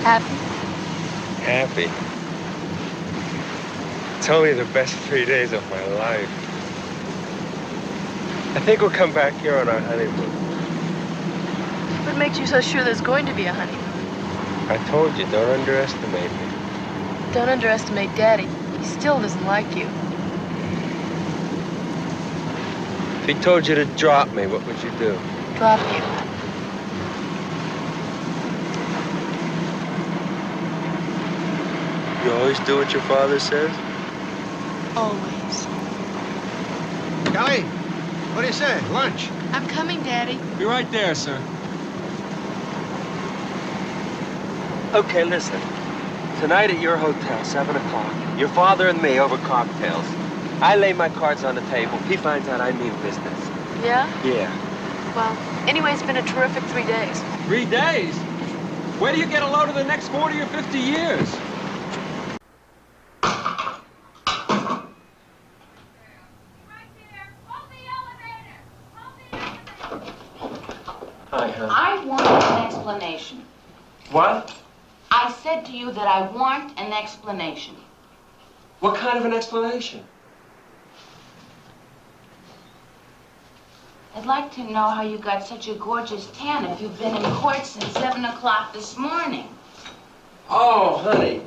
Happy. Happy? It's only the best 3 days of my life. I think we'll come back here on our honeymoon. What makes you so sure there's going to be a honeymoon? I told you, don't underestimate me. Don't underestimate Daddy. He still doesn't like you. If he told you to drop me, what would you do? Drop you. You always do what your father says? Always. Kelly, what do you say? Lunch? I'm coming, Daddy. Be right there, sir. Okay, listen. Tonight at your hotel, 7 o'clock, your father and me over cocktails. I lay my cards on the table. He finds out I mean business. Yeah? Yeah. Well, anyway, it's been a terrific 3 days. 3 days? Where do you get a load of the next 40 or 50 years? Hi, hon. I want an explanation. What? I said to you that I want an explanation. What kind of an explanation? I'd like to know how you got such a gorgeous tan if you've been in court since 7 o'clock this morning. Oh, honey.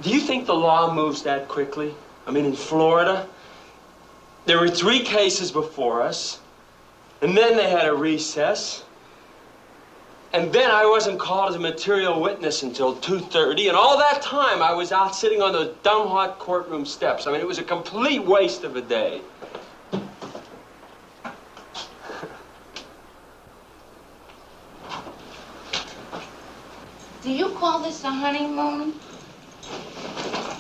Do you think the law moves that quickly? I mean, in Florida, there were 3 cases before us, and then they had a recess, and then I wasn't called as a material witness until 2:30, and all that time I was out sitting on those dumb hot courtroom steps. I mean, it was a complete waste of a day. Do you call this a honeymoon?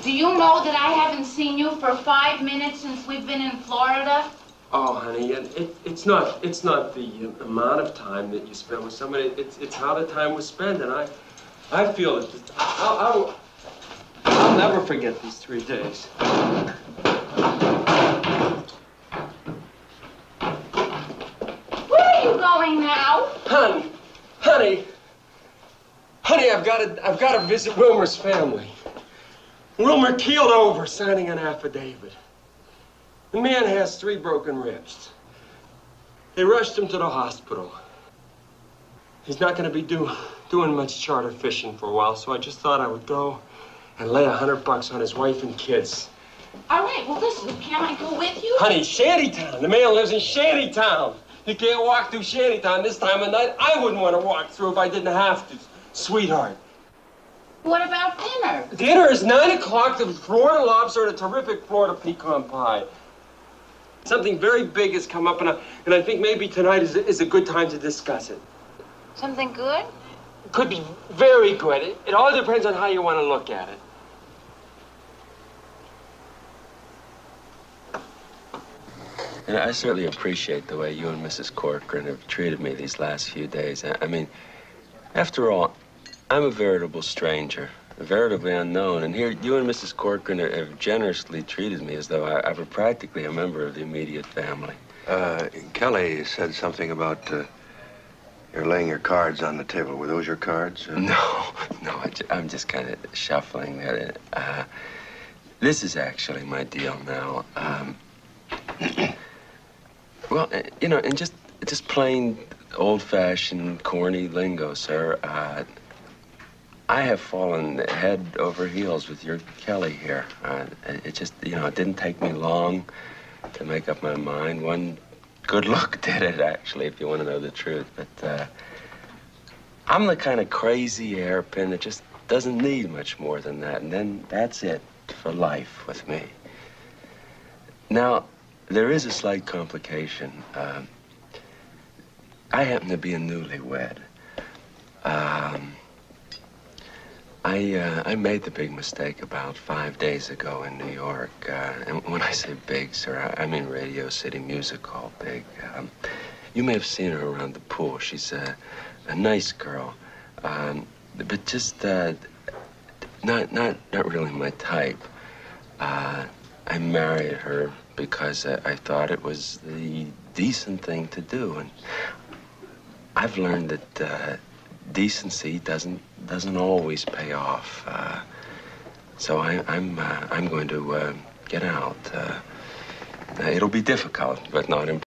Do you know that I haven't seen you for 5 minutes since we've been in Florida? Oh, honey, it's not the amount of time that you spend with somebody. It's how the time was spent, and I feel that I'll never forget these 3 days. Where are you going now? Honey, I've got to visit Wilmer's family. Wilmer keeled over signing an affidavit. The man has 3 broken ribs. They rushed him to the hospital. He's not going to be doing much charter fishing for a while, so I just thought I would go and lay $100 on his wife and kids. All right, well, listen, can I go with you? Honey, Shantytown. The man lives in Shantytown. You can't walk through Shantytown this time of night. I wouldn't want to walk through if I didn't have to, sweetheart. What about dinner? Dinner is 9 o'clock. The Florida lobster and a terrific Florida pecan pie. Something very big has come up, and I think maybe tonight is a good time to discuss it. Something good? It could be very good. It all depends on how you want to look at it. And I certainly appreciate the way you and Mrs. Corcoran have treated me these last few days. I mean, after all, I'm a veritable stranger, veritably unknown. And here, you and Mrs. Corcoran have generously treated me as though I were practically a member of the immediate family. Kelly said something about you're laying your cards on the table. Were those your cards? No, I'm just kind of shuffling there. This is actually my deal now. Well, you know, in just plain old-fashioned, corny lingo, sir, I have fallen head over heels with your Kelly here. It just, you know, it didn't take me long to make up my mind. One good look did it, actually, if you want to know the truth. But I'm the kind of crazy hairpin that just doesn't need much more than that. And then that's it for life with me. Now, there is a slight complication. I happen to be a newlywed. I made the big mistake about 5 days ago in New York. And when I say big, sir, I mean Radio City Music Hall big. You may have seen her around the pool. She's a nice girl, but just not really my type. I married her because I thought it was the decent thing to do, and I've learned that decency doesn't always pay off. So I'm going to get out. It'll be difficult, but not impossible.